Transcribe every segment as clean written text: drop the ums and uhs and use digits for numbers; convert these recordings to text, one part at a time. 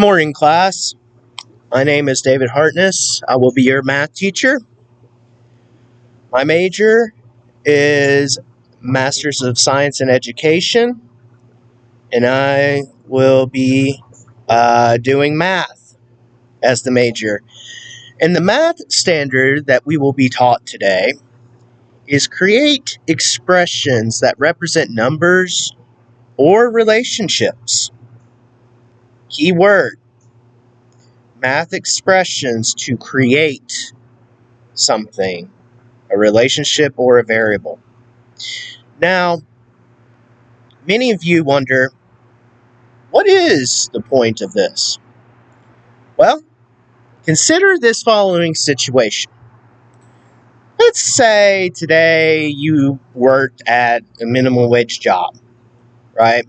morning, class. My name is David Hartness. I will be your math teacher. My major is Masters of Science in Education, and I will be doing math as the major. And the math standard that we will be taught today is create expressions that represent numbers or relationships. Keyword, math expressions to create something, a relationship or a variable. Now, many of you wonder, what is the point of this? Well, consider this following situation. Let's say today you worked at a minimum wage job, right?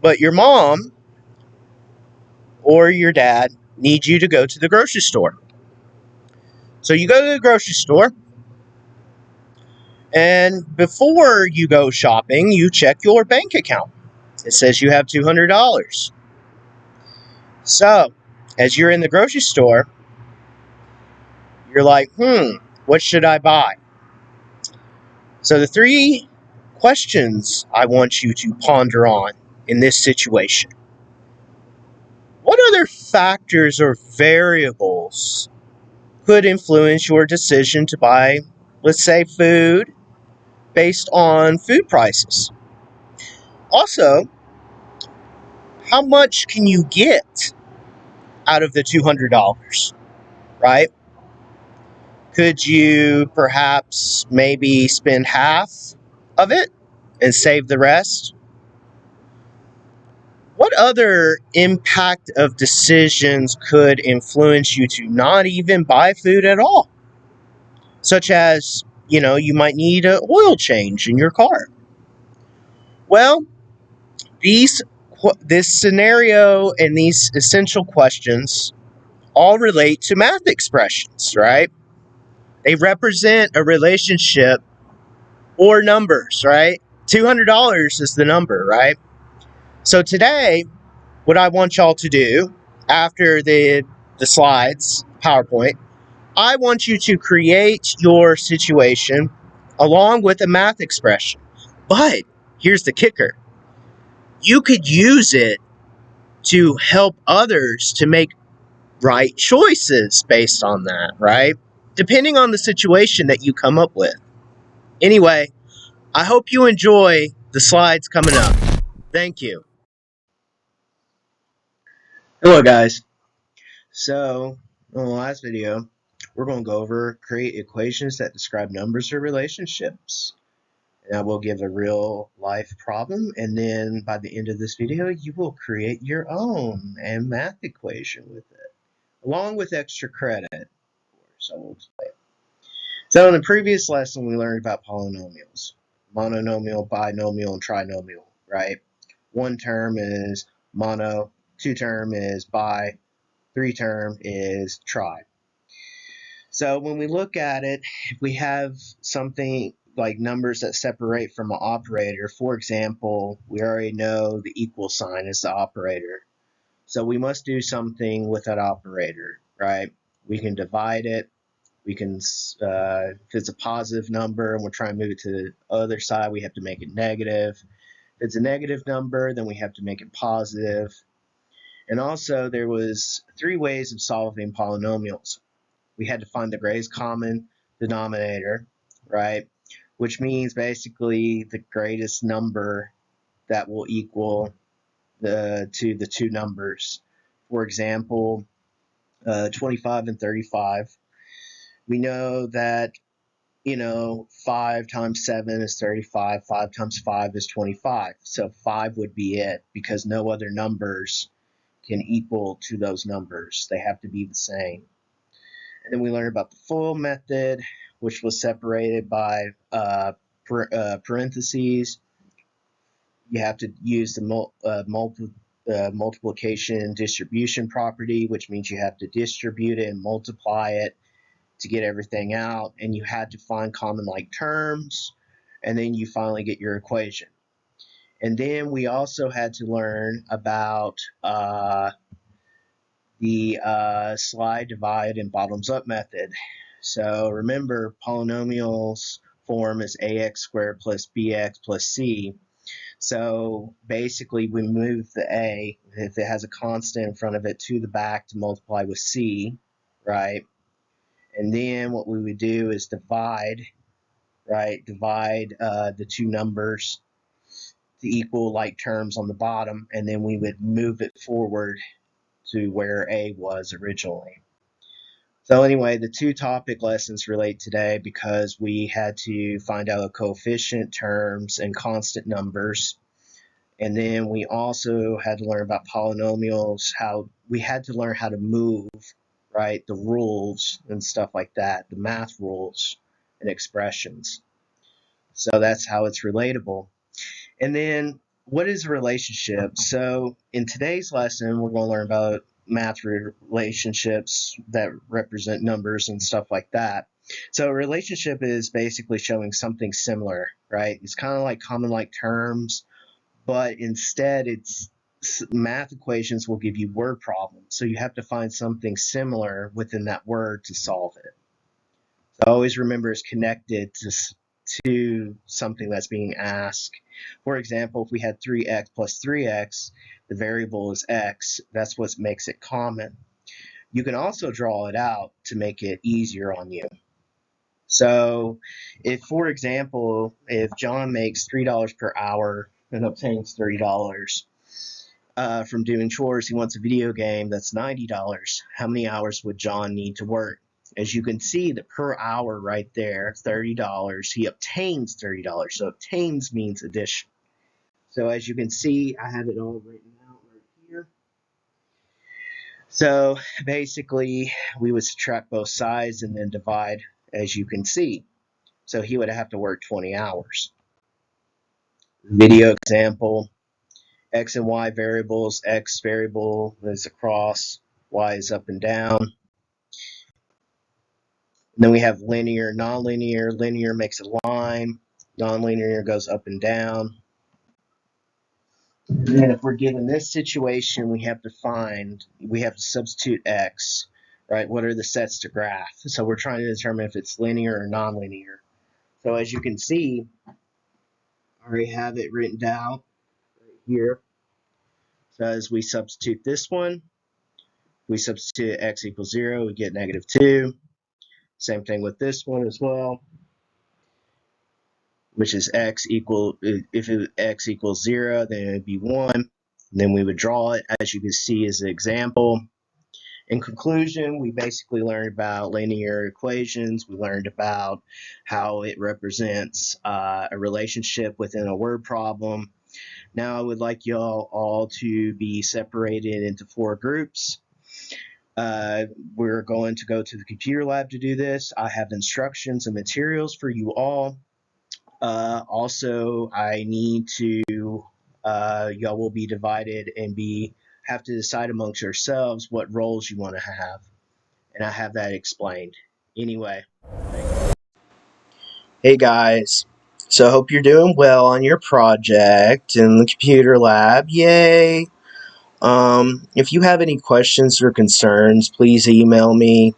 But your mom or your dad need you to go to the grocery store. So you go to the grocery store, and before you go shopping, you check your bank account. It says you have $200. So, as you're in the grocery store, you're like, what should I buy? So the three questions I want you to ponder on in this situation. What other factors or variables could influence your decision to buy, let's say, food based on food prices? Also, how much can you get out of the $200, right? Could you perhaps maybe spend half of it and save the rest? What other impact of decisions could influence you to not even buy food at all? Such as, you might need an oil change in your car. Well, this scenario and these essential questions all relate to math expressions, right? They represent a relationship or numbers, right? $200 is the number, right? So today, what I want y'all to do after the slides, PowerPoint, I want you to create your situation along with a math expression. But here's the kicker. You could use it to help others to make right choices based on that, right? Depending on the situation that you come up with. Anyway, I hope you enjoy the slides coming up. Thank you. Hello, guys. So, in the last video, we're going to go over create equations that describe numbers or relationships. And I will give a real life problem, and then by the end of this video, you will create your own and math equation with it, along with extra credit. So we'll explain. So in the previous lesson, we learned about polynomials, monomial, binomial, and trinomial, right? One term is mono, two term is bi, three term is tri. So when we look at it, if we have something like numbers that separate from an operator, for example, we already know the equal sign is the operator. So we must do something with that operator, right? We can divide it. We can, if it's a positive number and we're trying to move it to the other side, we have to make it negative. If it's a negative number, then we have to make it positive. And also there was three ways of solving polynomials. We had to find the greatest common denominator, right? Which means basically the greatest number that will equal to the two numbers. For example, 25 and 35. We know that 5 times 7 is 35, 5 times 5 is 25. So 5 would be it because no other numbers can equal to those numbers. They have to be the same. And then we learned about the FOIL method, which was separated by parentheses. You have to use the multiplication distribution property, which means you have to distribute it and multiply it to get everything out. And you had to find common like terms, and then you finally get your equation. And then we also had to learn about the slide, divide, and bottoms up method. So remember, polynomials form is ax squared plus bx plus c. So basically we move the a, if it has a constant in front of it, to the back to multiply with c, right? And then what we would do is divide, right? Divide the two numbers to equal like terms on the bottom, and then we would move it forward to where a was originally. So anyway, the two topic lessons relate today because we had to find out a coefficient, terms, and constant numbers. And then we also had to learn about polynomials, how we had to learn how to move, right? The rules and stuff like that, the math rules and expressions. So that's how it's relatable. And then what is a relationship? So in today's lesson, we're going to learn about math relationships that represent numbers and stuff like that. So a relationship is basically showing something similar, right? It's kind of like common like terms, but instead it's math equations will give you word problems. So you have to find something similar within that word to solve it. So always remember it's connected to something that's being asked. For example, if we had 3x plus 3x, the variable is x. That's what makes it common. You can also draw it out to make it easier on you. So if, for example, if John makes $3 per hour and obtains $30 from doing chores, he wants a video game that's $90. How many hours would John need to work? As you can see, the per hour right there, $30, he obtains $30. So obtains means addition. So as you can see, I have it all written out right here. So basically, we would subtract both sides and then divide, as you can see. So he would have to work 20 hours. Video example, x and y variables, x variable is across, y is up and down. And then we have linear, nonlinear. Linear makes a line. Nonlinear goes up and down. And then if we're given this situation, we have to substitute x, right? What are the sets to graph? So we're trying to determine if it's linear or nonlinear. So as you can see, I already have it written down right here. So as we substitute this one, we substitute x equals 0, we get -2. Same thing with this one as well, which is x equal, if x equals 0, then it would be 1. And then we would draw it, as you can see, as an example. In conclusion, we basically learned about linear equations. We learned about how it represents a relationship within a word problem. Now I would like y'all all to be separated into 4 groups. We're going to go to the computer lab to do this. I have instructions and materials for you all. Also, I need to, y'all will be divided and have to decide amongst yourselves what roles you want to have. And I have that explained. Anyway. Hey guys. So I hope you're doing well on your project in the computer lab. Yay! If you have any questions or concerns, please email me.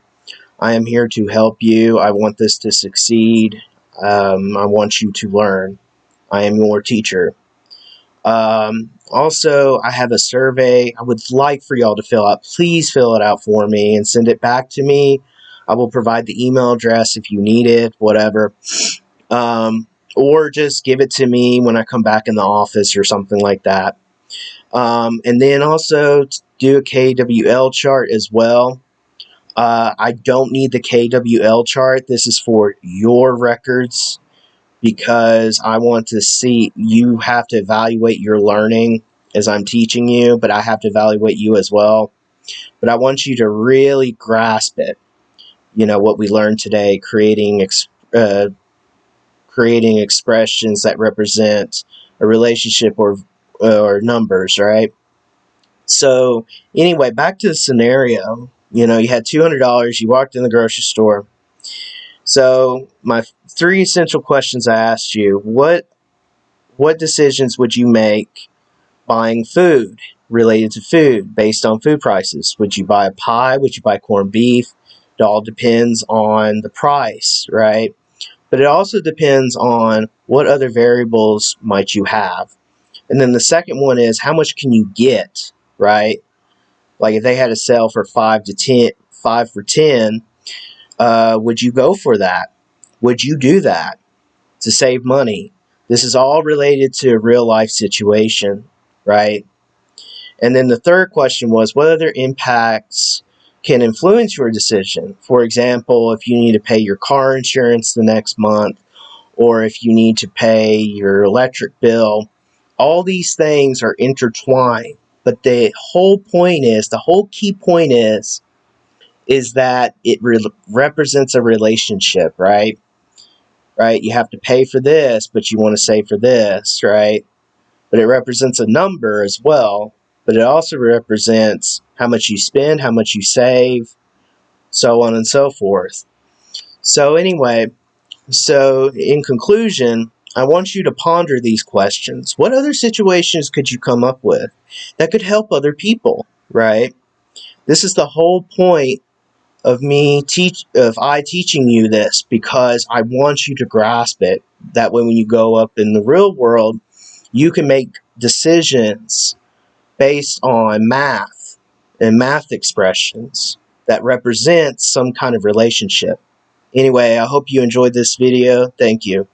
I am here to help you. I want this to succeed. I want you to learn. I am your teacher. Also, I have a survey I would like for y'all to fill out. Please fill it out for me and send it back to me. I will provide the email address if you need it, whatever. Or just give it to me when I come back in the office or something like that. And then also do a KWL chart as well. I don't need the KWL chart. This is for your records because I want to see, you have to evaluate your learning as I'm teaching you, but I have to evaluate you as well. But I want you to really grasp it. You know, what we learned today, creating expressions that represent a relationship or numbers, right? So anyway, back to the scenario. You know, you had $200, you walked in the grocery store. So my 3 essential questions I asked you, what what decisions would you make buying food, related to food, based on food prices? Would you buy a pie? Would you buy corned beef? It all depends on the price, right? But it also depends on what other variables might you have. And then the second one is, how much can you get, right? Like if they had a sale for 5 for 10, would you go for that? Would you do that to save money? This is all related to a real life situation, right? And then the third question was, what other impacts can influence your decision? For example, if you need to pay your car insurance the next month, or if you need to pay your electric bill, all these things are intertwined. But the whole key point is that it represents a relationship, right? Right? You have to pay for this, but you want to save for this, right? But it represents a number as well, but it also represents how much you spend, how much you save, so on and so forth. So anyway, in conclusion, I want you to ponder these questions. What other situations could you come up with that could help other people, right? This is the whole point of I teaching you this, because I want you to grasp it. That way when you go up in the real world, you can make decisions based on math and math expressions that represent some kind of relationship. Anyway, I hope you enjoyed this video. Thank you.